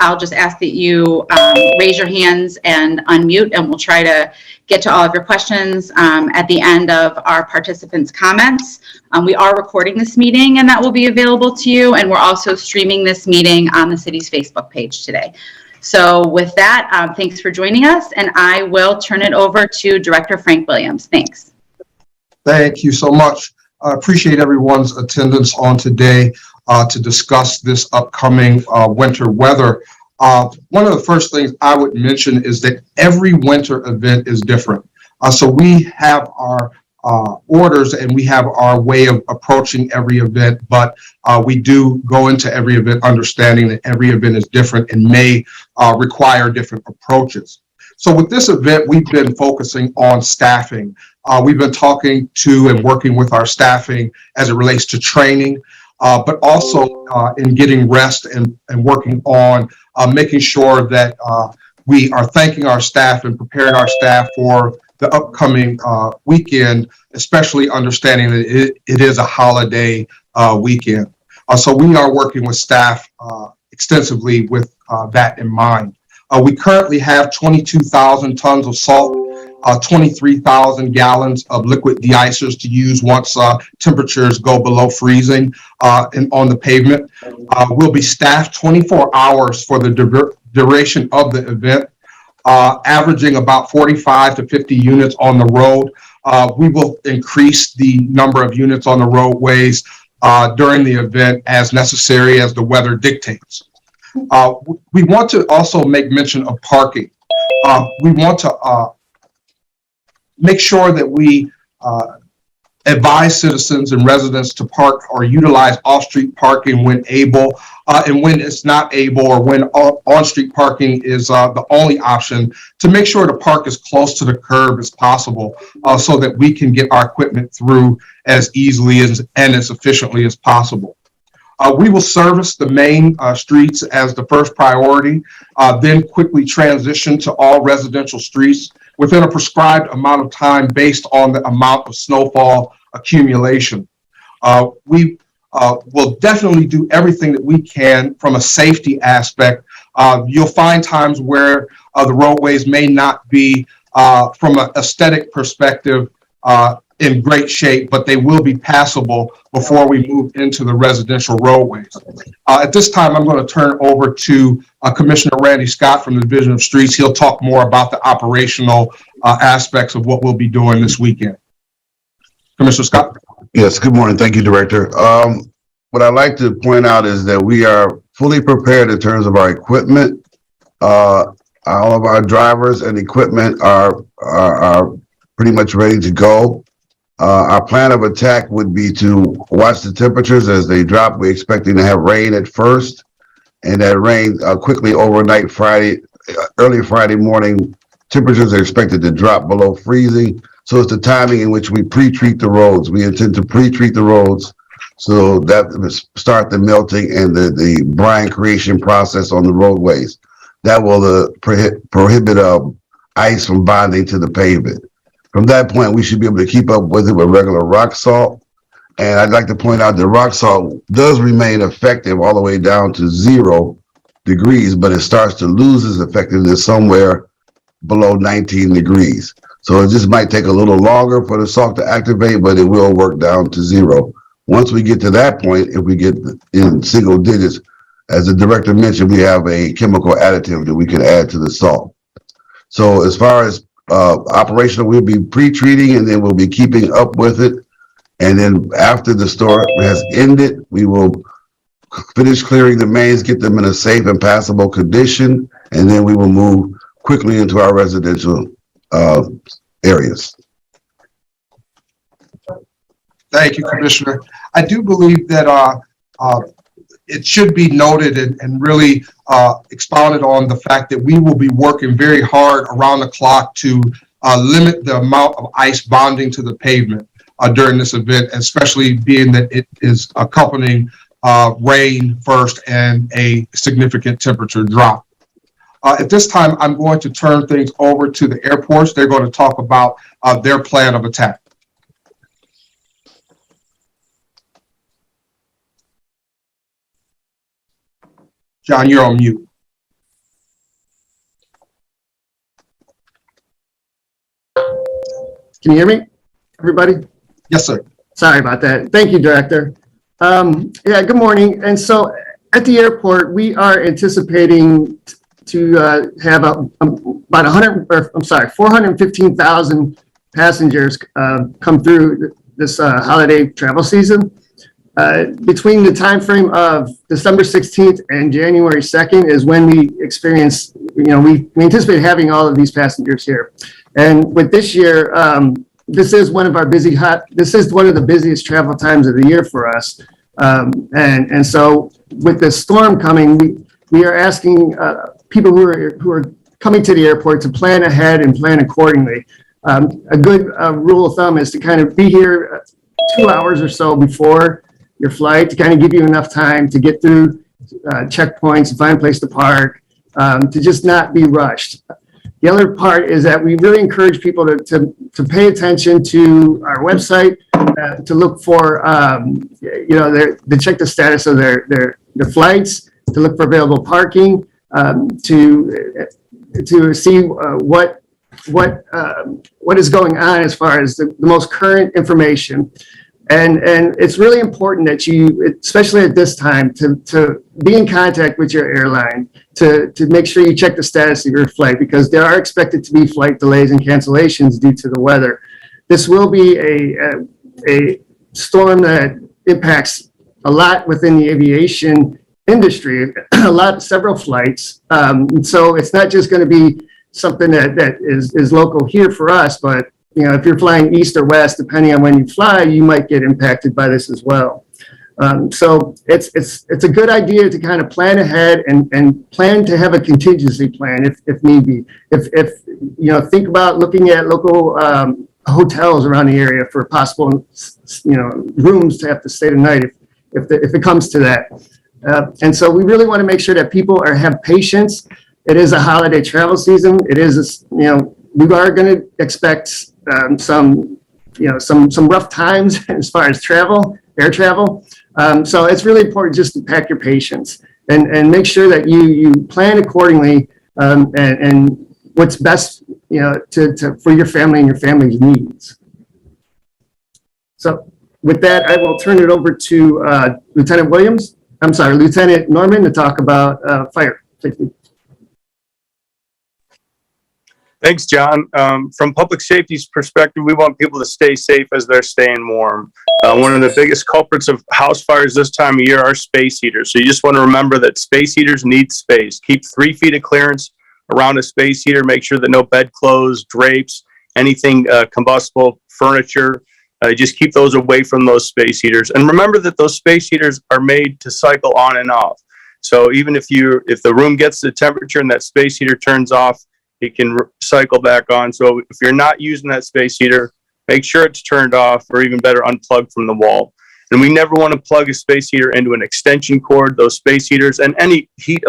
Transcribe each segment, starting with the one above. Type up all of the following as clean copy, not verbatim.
I'll just ask that you raise your hands and unmute, and we'll try to get to all of your questions at the end of our participants' comments. We are recording this meeting, and that will be available to you, and we're also streaming this meeting on the city's Facebook page today. So with that, thanks for joining us, and I will turn it over to Director Frank Williams. Thanks. Thank you so much. I appreciate everyone's attendance on today to discuss this upcoming winter weather. One of the first things I would mention is that every winter event is different. So we have our orders and we have our way of approaching every event, but we do go into every event understanding that every event is different and may require different approaches. So with this event, we've been focusing on staffing. We've been talking to and working with our staffing as it relates to training, but also in getting rest and working on making sure that we are thanking our staff and preparing our staff for the upcoming weekend, especially understanding that it is a holiday weekend. So we are working with staff extensively with that in mind. We currently have 22,000 tons of salt, 23,000 gallons of liquid de-icers to use once temperatures go below freezing on the pavement. We'll be staffed 24 hours for the duration of the event, averaging about 45 to 50 units on the road. We will increase the number of units on the roadways during the event as necessary as the weather dictates. We want to also make mention of parking. We want to make sure that we advise citizens and residents to park or utilize off-street parking when able, and when it's not able or when on-street parking is the only option, to make sure to park as close to the curb as possible so that we can get our equipment through as easily and as efficiently as possible. We will service the main streets as the first priority, then quickly transition to all residential streets within a prescribed amount of time based on the amount of snowfall accumulation. We will definitely do everything that we can from a safety aspect. You'll find times where the roadways may not be, from an aesthetic perspective, in great shape, but they will be passable before we move into the residential roadways. At this time, I'm going to turn it over to Commissioner Randy Scott from the Division of Streets. He'll talk more about the operational aspects of what we'll be doing this weekend. Commissioner Scott? Yes, good morning. Thank you, Director. What I'd like to point out is that we are fully prepared in terms of our equipment. All of our drivers and equipment are pretty much ready to go. Our plan of attack would be to watch the temperatures as they drop. We're expecting to have rain at first, and that rain quickly overnight Friday, early Friday morning, temperatures are expected to drop below freezing. So it's the timing in which we pre-treat the roads. We intend to pre-treat the roads so that start the melting and the brine creation process on the roadways. That will prohibit ice from bonding to the pavement. From that point, we should be able to keep up with it with regular rock salt. And I'd like to point out that rock salt does remain effective all the way down to 0 degrees, but it starts to lose its effectiveness somewhere below 19 degrees. So it just might take a little longer for the salt to activate, but it will work down to 0. Once we get to that point, if we get in single digits, as the director mentioned, we have a chemical additive that we can add to the salt. So as far as operational, we'll be pre-treating and then we'll be keeping up with it. And then after the storm has ended, we will finish clearing the mains, get them in a safe and passable condition, and then we will move quickly into our residential areas. Thank you, Commissioner. I do believe that it should be noted and really expounded on the fact that we will be working very hard around the clock to limit the amount of ice bonding to the pavement during this event, especially being that it is accompanying rain first and a significant temperature drop. At this time, I'm going to turn things over to the airports. They're going to talk about their plan of attack. John, you're on mute. Can you hear me, everybody? Yes, sir. Sorry about that. Thank you, Director. Yeah, good morning. And so at the airport, we are anticipating to have about 415,000 passengers come through this holiday travel season. Between the time frame of December 16th and January 2nd is when we experience, we anticipate having all of these passengers here. And with this year, this is one of our this is one of the busiest travel times of the year for us. And so with this storm coming, we are asking people who are coming to the airport to plan ahead and plan accordingly. A good rule of thumb is to kind of be here 2 hours or so before your flight to kind of give you enough time to get through checkpoints, to find a place to park, to just not be rushed. The other part is that we really encourage people to pay attention to our website, to look for, to check the status of their flights, to look for available parking, to see what is going on as far as the most current information. And it's really important that you, especially at this time, to be in contact with your airline, to make sure you check the status of your flight, because there are expected to be flight delays and cancellations due to the weather. This will be a storm that impacts a lot within the aviation industry, several flights. So it's not just going to be something that is local here for us, but if you're flying east or west, depending on when you fly, you might get impacted by this as well. So it's a good idea to kind of plan ahead and plan to have a contingency plan if need be. If think about looking at local hotels around the area for possible rooms to have to stay the night if it comes to that. And so we really want to make sure that people have patience. It is a holiday travel season. It is we are going to expect some rough times as far as air travel. So it's really important just to pack your patience and make sure that you plan accordingly and what's best, for your family and your family's needs. So with that, I will turn it over to Lieutenant Norman to talk about fire safety. Thanks, John. From public safety's perspective, we want people to stay safe as they're staying warm. One of the biggest culprits of house fires this time of year are space heaters. So you just want to remember that space heaters need space. Keep 3 feet of clearance around a space heater. Make sure that no bedclothes, drapes, anything combustible, furniture, just keep those away from those space heaters. And remember that those space heaters are made to cycle on and off. So even if the room gets the temperature and that space heater turns off, it can cycle back on. So if you're not using that space heater, make sure it's turned off, or even better, unplugged from the wall. And we never want to plug a space heater into an extension cord. Those space heaters and any heat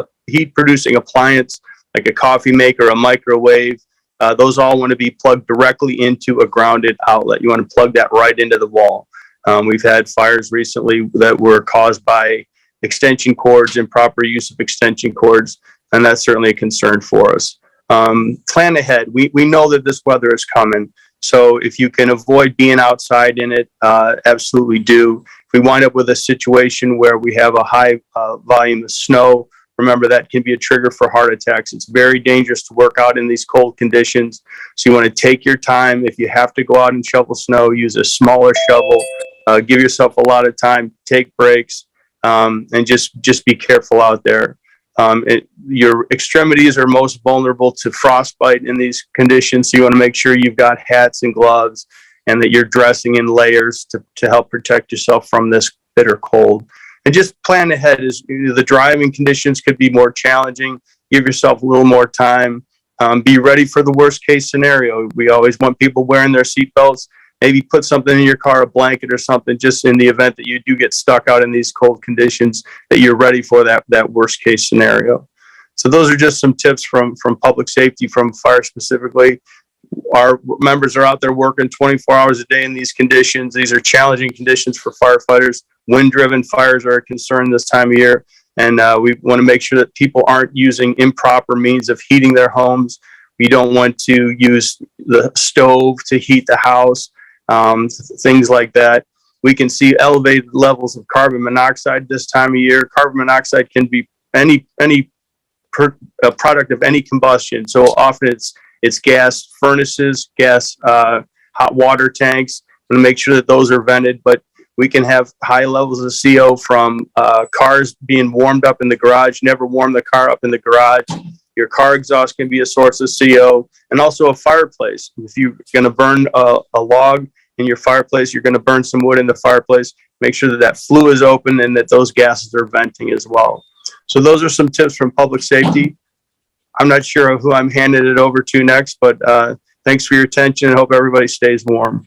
producing appliance like a coffee maker, a microwave, those all want to be plugged directly into a grounded outlet. You want to plug that right into the wall. We've had fires recently that were caused by extension cords, improper use of extension cords, and that's certainly a concern for us. Plan ahead. We know that this weather is coming, so if you can avoid being outside in it, absolutely do. If we wind up with a situation where we have a high volume of snow, remember that can be a trigger for heart attacks. It's very dangerous to work out in these cold conditions, so you want to take your time. If you have to go out and shovel snow, use a smaller shovel. Give yourself a lot of time, take breaks, and just be careful out there. Your extremities are most vulnerable to frostbite in these conditions, so you want to make sure you've got hats and gloves and that you're dressing in layers to help protect yourself from this bitter cold. And just plan ahead. As the driving conditions could be more challenging, give yourself a little more time. Be ready for the worst case scenario. We always want people wearing their seatbelts. Maybe put something in your car, a blanket or something, just in the event that you do get stuck out in these cold conditions, that you're ready for that worst case scenario. So those are just some tips from public safety, from fire specifically. Our members are out there working 24 hours a day in these conditions. These are challenging conditions for firefighters. Wind-driven fires are a concern this time of year, and we want to make sure that people aren't using improper means of heating their homes. We don't want to use the stove to heat the house, things like that. We can see elevated levels of carbon monoxide this time of year. Carbon monoxide can be any product of any combustion. So often it's gas furnaces, gas hot water tanks. We make sure that those are vented, but we can have high levels of CO from cars being warmed up in the garage. Never warm the car up in the garage. Your car exhaust can be a source of CO, and also a fireplace. If you're going to burn a log in your fireplace, you're going to burn some wood in the fireplace. Make sure that that flue is open and that those gases are venting as well. So those are some tips from public safety. I'm not sure who I'm handing it over to next, but thanks for your attention. I hope everybody stays warm.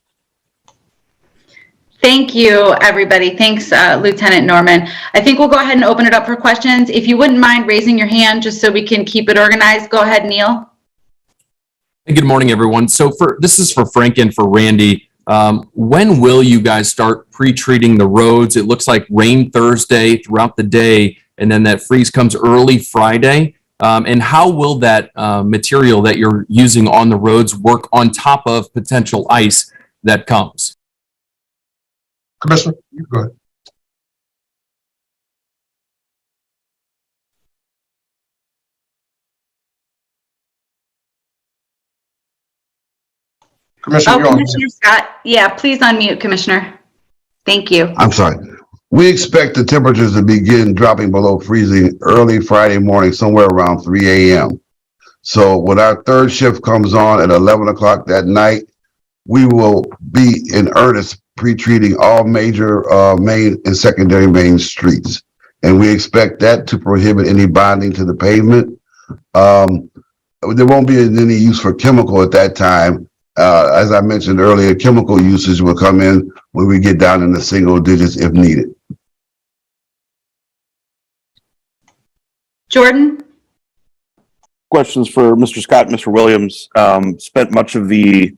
Thank you, everybody. Thanks, Lieutenant Norman. I think we'll go ahead and open it up for questions. If you wouldn't mind raising your hand just so we can keep it organized. Go ahead, Neil. Hey, good morning, everyone. So this is for Frank and for Randy. When will you guys start pre-treating the roads? It looks like rain Thursday throughout the day, and then that freeze comes early Friday. And how will that material that you're using on the roads work on top of potential ice that comes? Commissioner, you go ahead. Commissioner, Oh, you're on. Commissioner Scott. Yeah, please unmute, Commissioner. Thank you. I'm sorry. We expect the temperatures to begin dropping below freezing early Friday morning, somewhere around 3 a.m. So when our third shift comes on at 11 o'clock that night, we will be in earnest pre-treating all major main and secondary main streets. And we expect that to prohibit any bonding to the pavement. There won't be any use for chemical at that time. As I mentioned earlier, chemical usage will come in when we get down in the single digits if needed. Jordan? Questions for Mr. Scott, Mr. Williams. Spent much of the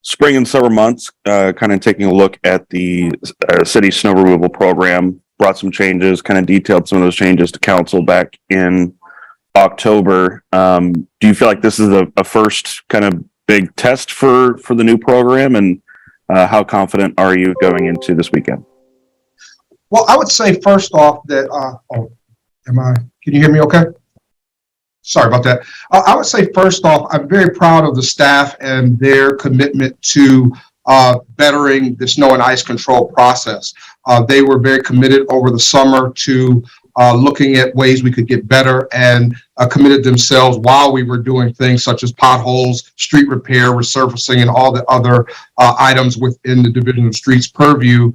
spring and summer months kind of taking a look at the city snow removal program, brought some changes, kind of detailed some of those changes to council back in October. Do you feel like this is a first kind of big test for the new program, and how confident are you going into this weekend? Well, I would say first off that, can you hear me okay? Sorry about that. I would say first off, I'm very proud of the staff and their commitment to bettering the snow and ice control process. They were very committed over the summer to looking at ways we could get better, and committed themselves while we were doing things such as potholes, street repair, resurfacing, and all the other items within the Division of Streets purview.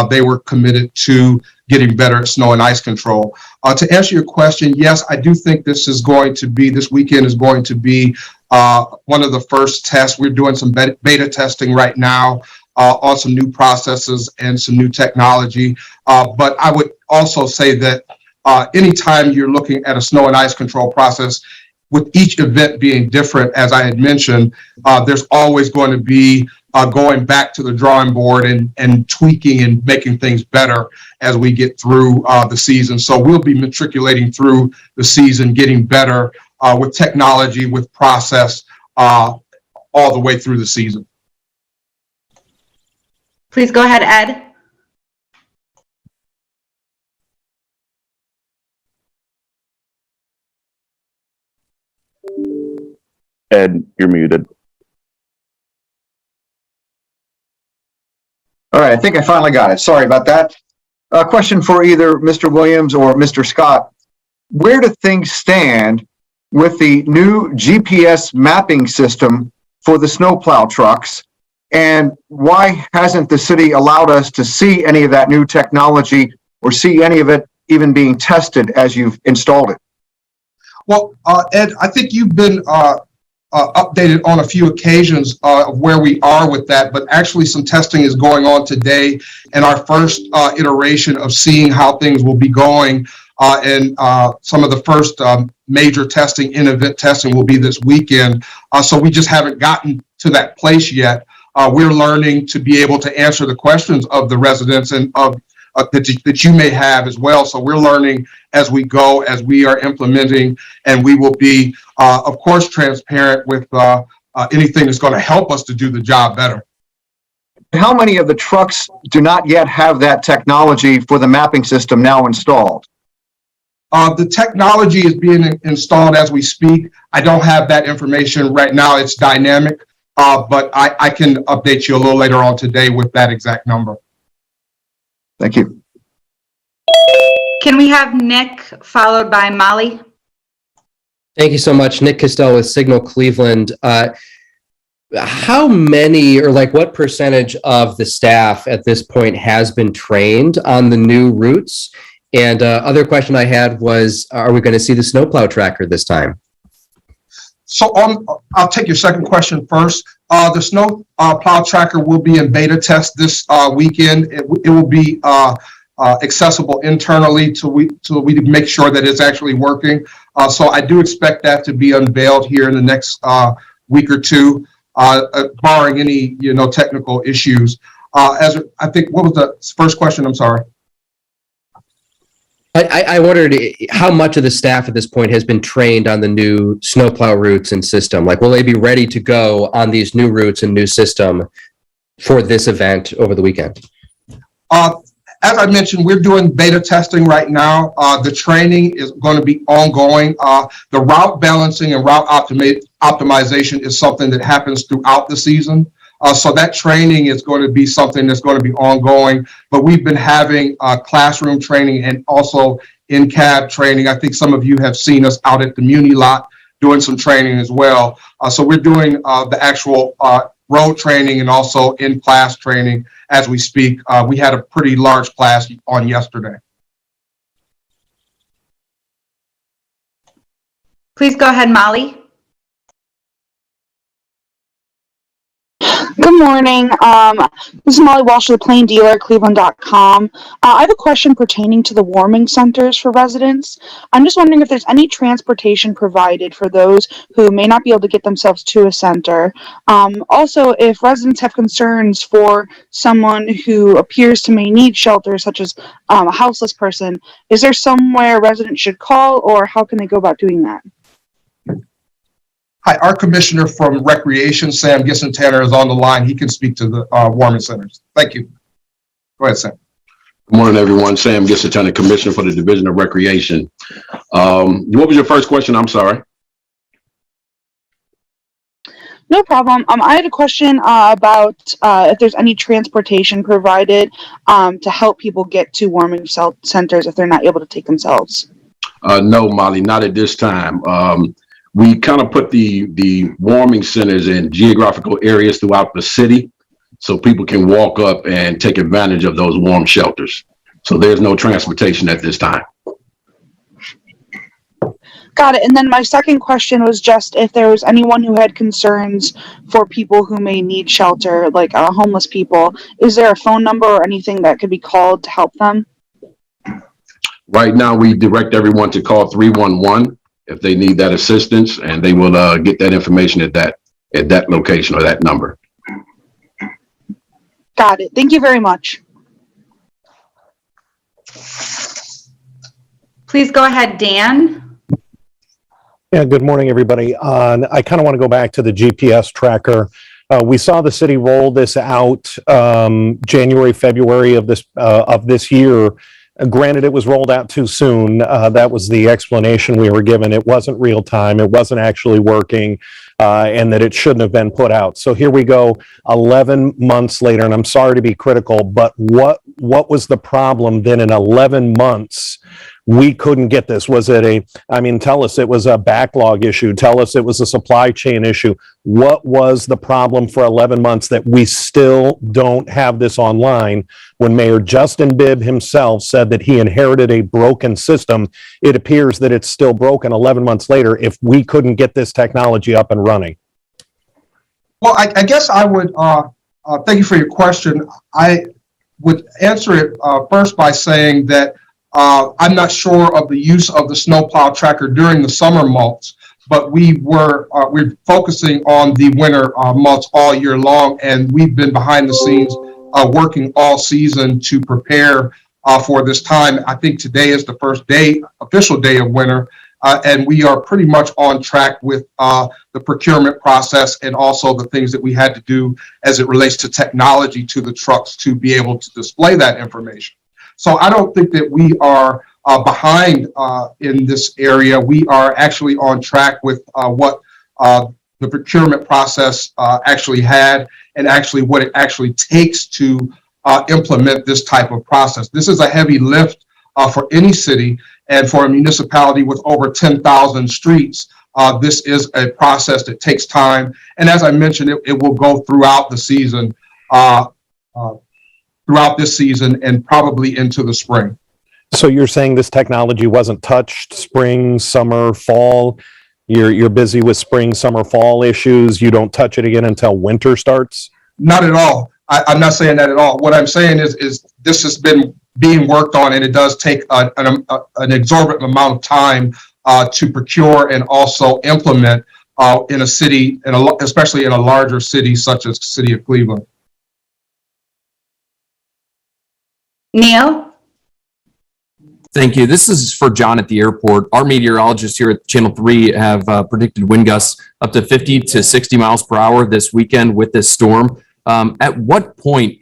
They were committed to getting better at snow and ice control. To answer your question, yes, I do think this weekend is going to be one of the first tests. We're doing some beta testing right now on some new processes and some new technology. But I would also say that anytime you're looking at a snow and ice control process, with each event being different, as I had mentioned, there's always going to be going back to the drawing board and tweaking and making things better as we get through the season. So we'll be matriculating through the season, getting better with technology, with process, all the way through the season. Please go ahead, Ed. Ed, you're muted. All right, I think I finally got it. Sorry about that. A question for either Mr. Williams or Mr. Scott. Where do things stand with the new GPS mapping system for the snowplow trucks? And why hasn't the city allowed us to see any of that new technology or see any of it even being tested as you've installed it? Well, Ed, I think you've been updated on a few occasions of where we are with that, but actually some testing is going on today, and our first iteration of seeing how things will be going, and some of the first major testing, in-event testing, will be this weekend. So we just haven't gotten to that place yet. We're learning to be able to answer the questions of the residents and of that you may have as well. So we're learning as we go, as we are implementing, and we will be, of course, transparent with anything that's going to help us to do the job better. How many of the trucks do not yet have that technology for the mapping system now installed? The technology is being installed as we speak. I don't have that information right now. It's dynamic, but I can update you a little later on today with that exact number. Thank you. Can we have Nick followed by Molly? Thank you so much. Nick Costello with Signal Cleveland. How many or like what percentage of the staff at this point has been trained on the new routes? And other question I had was, are we going to see the snowplow tracker this time? So I'll take your second question first. The snow plow tracker will be in beta test this weekend. It will be accessible internally till we make sure that it's actually working. So I do expect that to be unveiled here in the next week or two, barring any technical issues. As I think, what was the first question? I'm sorry. I wondered how much of the staff at this point has been trained on the new snowplow routes and system. Like, will they be ready to go on these new routes and new system for this event over the weekend? As I mentioned, we're doing beta testing right now. The training is going to be ongoing. The route balancing and route optimization is something that happens throughout the season. So that training is going to be something that's going to be ongoing. But we've been having classroom training and also in-cab training. I think some of you have seen us out at the Muni lot doing some training as well. So we're doing the actual road training and also in-class training as we speak. We had a pretty large class on yesterday. Please go ahead, Molly. Good morning. This is Molly Walsh, the Plain Dealer, Cleveland.com. I have a question pertaining to the warming centers for residents. I'm just wondering if there's any transportation provided for those who may not be able to get themselves to a center. Also, if residents have concerns for someone who appears to may need shelter, such as a houseless person, is there somewhere residents should call, or how can they go about doing that? Hi, our commissioner from Recreation, Sam Gisson-Tanner, is on the line. He can speak to the warming centers. Thank you. Go ahead, Sam. Good morning, everyone. Sam Gisson-Tanner, Commissioner for the Division of Recreation. What was your first question? I'm sorry. No problem. I had a question about if there's any transportation provided to help people get to warming centers if they're not able to take themselves. No, Molly, not at this time. We kind of put the warming centers in geographical areas throughout the city so people can walk up and take advantage of those warm shelters. So there's no transportation at this time. Got it. And then my second question was just if there was anyone who had concerns for people who may need shelter, like homeless people. Is there a phone number or anything that could be called to help them? Right now, we direct everyone to call 311 if they need that assistance, and they will get that information at that location or that number. Got it. Thank you very much. Please go ahead, Dan. Yeah, good morning, everybody. I kind of want to go back to the GPS tracker. We saw the city roll this out January, February of this year. Granted, it was rolled out too soon. That was the explanation we were given. It wasn't real time. It wasn't actually working, and that it shouldn't have been put out. So here we go, 11 months later, and I'm sorry to be critical, but what was the problem then in 11 months? We couldn't get this. Was it tell us it was a backlog issue. Tell us it was a supply chain issue. What was the problem for 11 months that we still don't have this online when Mayor Justin Bibb himself said that he inherited a broken system? It appears that it's still broken 11 months later if we couldn't get this technology up and running. Well, I guess I would, thank you for your question. I would answer it first by saying that I'm not sure of the use of the snowplow tracker during the summer months, but we're focusing on the winter months all year long, and we've been behind the scenes working all season to prepare for this time. I think today is the first official day of winter, And we are pretty much on track with the procurement process and also the things that we had to do as it relates to technology to the trucks to be able to display that information. So I don't think that we are behind in this area. We are actually on track with what the procurement process actually had and actually what it actually takes to implement this type of process. This is a heavy lift for any city, and for a municipality with over 10,000 streets, this is a process that takes time. And as I mentioned, it will go throughout the season, throughout this season and probably into the spring. So you're saying this technology wasn't touched spring, summer, fall? You're busy with spring, summer, fall issues. You don't touch it again until winter starts? Not at all. I'm not saying that at all. What I'm saying is this has been being worked on, and it does take an exorbitant amount of time to procure and also implement in a city, especially in a larger city such as the city of Cleveland. Neil? Thank you. This is for John at the airport. Our meteorologists here at Channel 3 have predicted wind gusts up to 50 to 60 miles per hour this weekend with this storm. At what point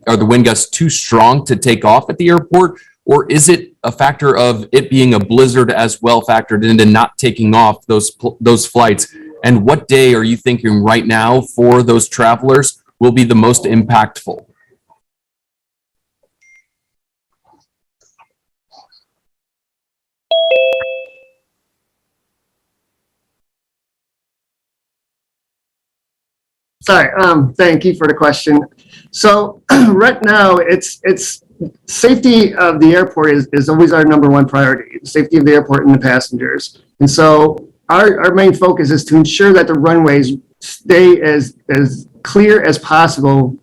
are the wind gusts too strong to take off at the airport, or is it a factor of it being a blizzard as well factored into not taking off those flights? And what day are you thinking right now for those travelers will be the most impactful? Sorry, thank you for the question. So right now, it's safety of the airport is always our number one priority, the safety of the airport and the passengers. And so our main focus is to ensure that the runways stay as clear as possible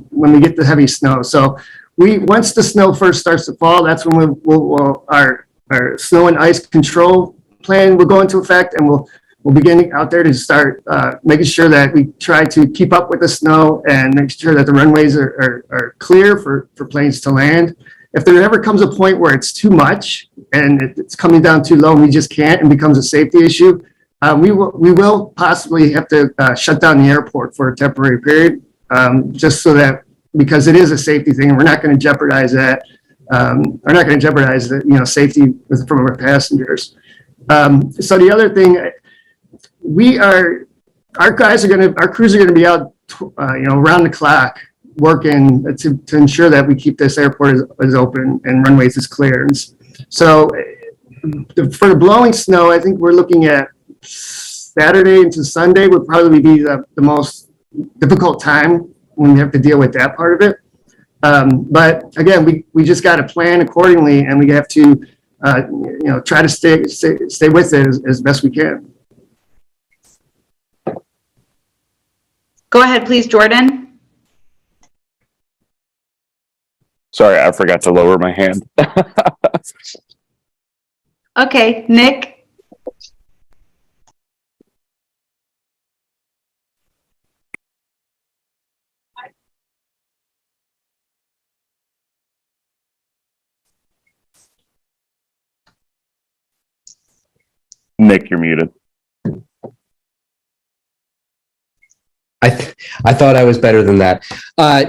when we get the heavy snow. So once the snow first starts to fall, that's when our snow and ice control plan will go into effect, and we'll begin out there to start making sure that we try to keep up with the snow and make sure that the runways are clear for planes to land. If there ever comes a point where it's too much and it's coming down too low and we just can't and becomes a safety issue, we will possibly have to shut down the airport for a temporary period, just so that, because it is a safety thing, and we're not going to jeopardize that. We're not going to jeopardize the safety from our passengers. So the other thing, our crews are going to be out, around the clock working to ensure that we keep this airport as open and runways as clear. So for the blowing snow, I think we're looking at Saturday into Sunday would probably be the most difficult time when we have to deal with that part of it. But again, we just got to plan accordingly, and we have to, try to stay with it as best we can. Go ahead, please, Jordan. Sorry, I forgot to lower my hand. Okay, Nick? Nick, you're muted. I thought I was better than that.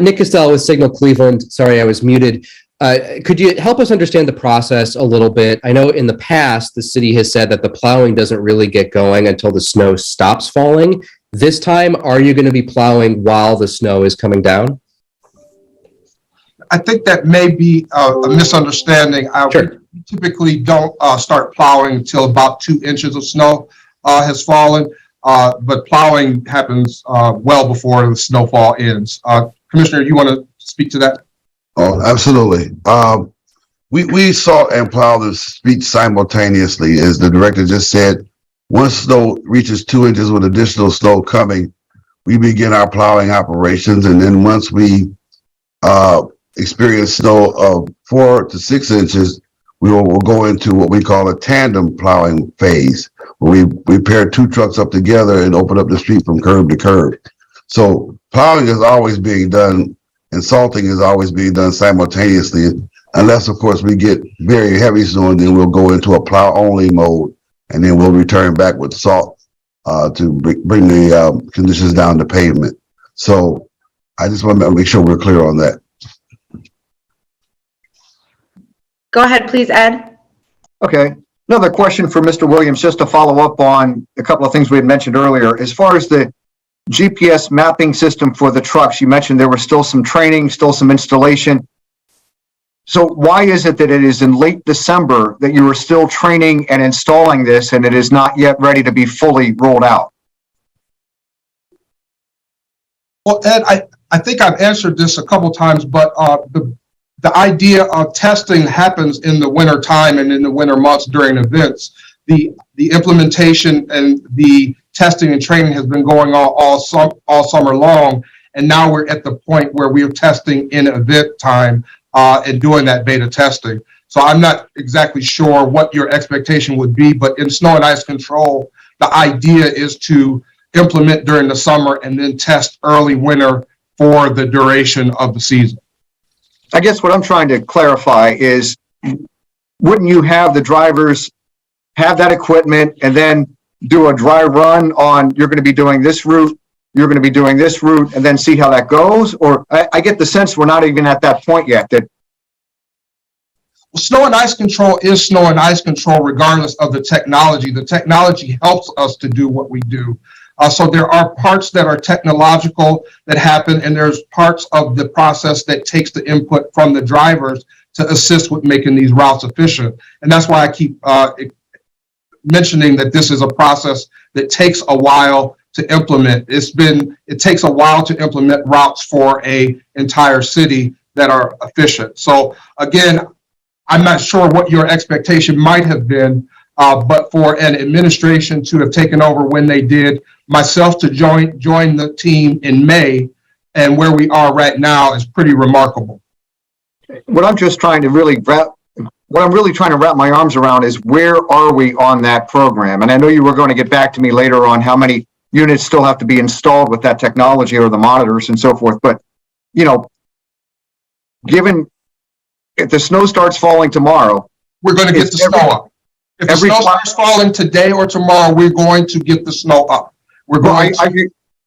Nick Costello with Signal Cleveland. Sorry, I was muted. Could you help us understand the process a little bit? I know in the past, the city has said that the plowing doesn't really get going until the snow stops falling. This time, are you going to be plowing while the snow is coming down? I think that may be a misunderstanding. Sure. We typically don't start plowing until about 2 inches of snow has fallen. But plowing happens well before the snowfall ends. Commissioner, you want to speak to that? Oh, absolutely. We saw and plow the streets simultaneously, as the director just said. Once snow reaches 2 inches with additional snow coming, we begin our plowing operations. And then once we experience snow of 4 to 6 inches, we'll go into what we call a tandem plowing phase. We pair 2 trucks up together and open up the street from curb to curb. So plowing is always being done, and salting is always being done simultaneously, unless, of course, we get very heavy snow, and then we'll go into a plow-only mode and then we'll return back with salt to bring the conditions down to pavement. So I just want to make sure we're clear on that. Go ahead, please, Ed. Okay. Another question for Mr. Williams, just to follow up on a couple of things we had mentioned earlier. As far as the GPS mapping system for the trucks, you mentioned there was still some training, still some installation. So why is it that it is in late December that you are still training and installing this and it is not yet ready to be fully rolled out? Well, Ed, I think I've answered this a couple times, but the idea of testing happens in the winter time and in the winter months during events. The implementation and the testing and training has been going on all summer long, and now we're at the point where we're testing in event time and doing that beta testing. So I'm not exactly sure what your expectation would be, but in snow and ice control, the idea is to implement during the summer and then test early winter for the duration of the season. I guess what I'm trying to clarify is, wouldn't you have the drivers have that equipment and then do a dry run on, you're going to be doing this route, you're going to be doing this route, and then see how that goes? Or I get the sense we're not even at that point yet. That snow and ice control is snow and ice control regardless of the technology. The technology helps us to do what we do. So there are parts that are technological that happen, and there's parts of the process that takes the input from the drivers to assist with making these routes efficient. And that's why I keep mentioning that this is a process that takes a while to implement. It takes a while to implement routes for an entire city that are efficient. So again, I'm not sure what your expectation might have been, but for an administration to have taken over when they did, myself to join the team in May, and where we are right now is pretty remarkable. what I'm just trying to really wrap my arms around is, where are we on that program? And I know you were going to get back to me later on how many units still have to be installed with that technology or the monitors and so forth. But, you know, given if the snow starts falling tomorrow, we're going to get the snow up. If the snow starts falling today or tomorrow, we're going to get the snow up. We're going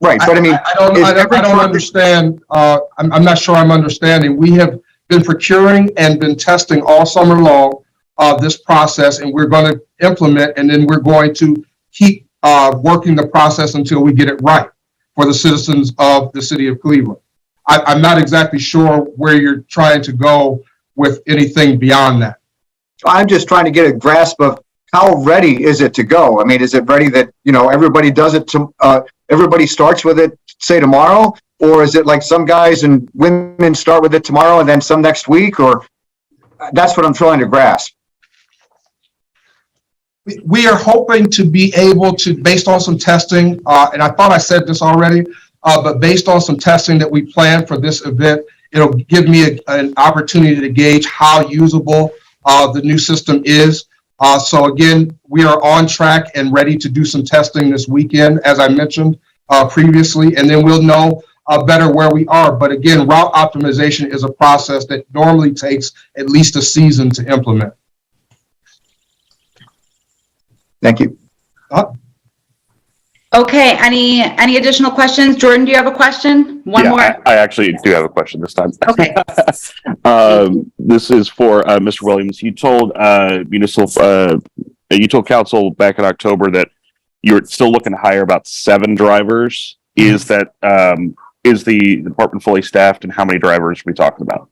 right. But I mean, I don't understand. I'm not sure I'm understanding. We have been procuring and been testing all summer long this process, and we're going to implement, and then we're going to keep working the process until we get it right for the citizens of the city of Cleveland. I'm not exactly sure where you're trying to go with anything beyond that. I'm just trying to get a grasp of how ready is it to go? I mean, is it ready that, you know, everybody does it to, everybody starts with it, say tomorrow? Or is it like some guys and women start with it tomorrow and then some next week? Or that's what I'm trying to grasp. We are hoping to be able to, based on some testing, and I thought I said this already, but based on some testing that we plan for this event, it'll give me an opportunity to gauge how usable the new system is. So again, we are on track and ready to do some testing this weekend, as I mentioned previously, and then we'll know better where we are. But again, route optimization is a process that normally takes at least a season to implement. Thank you. Okay, any additional questions? Jordan, do you have a question? One more. I actually do have a question this time. Okay. This is for Mr. Williams. You told you told council back in October that you're still looking to hire about 7 drivers. Is that is the department fully staffed, and how many drivers are we talking about?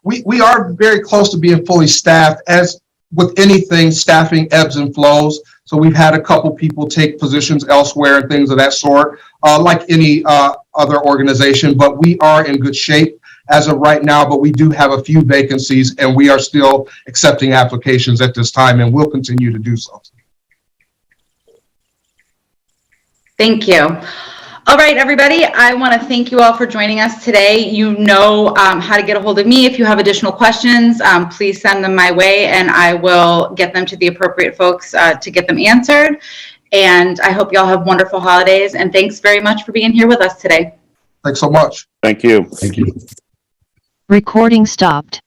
We are very close to being fully staffed. As with anything, staffing ebbs and flows. So we've had a couple people take positions elsewhere and things of that sort, like any other organization, but we are in good shape as of right now, but we do have a few vacancies, and we are still accepting applications at this time, and we'll continue to do so. Thank you. All right, everybody, I want to thank you all for joining us today. You know how to get a hold of me. If you have additional questions, please send them my way, and I will get them to the appropriate folks to get them answered. And I hope you all have wonderful holidays, and thanks very much for being here with us today. Thanks so much. Thank you. Thank you. Recording stopped.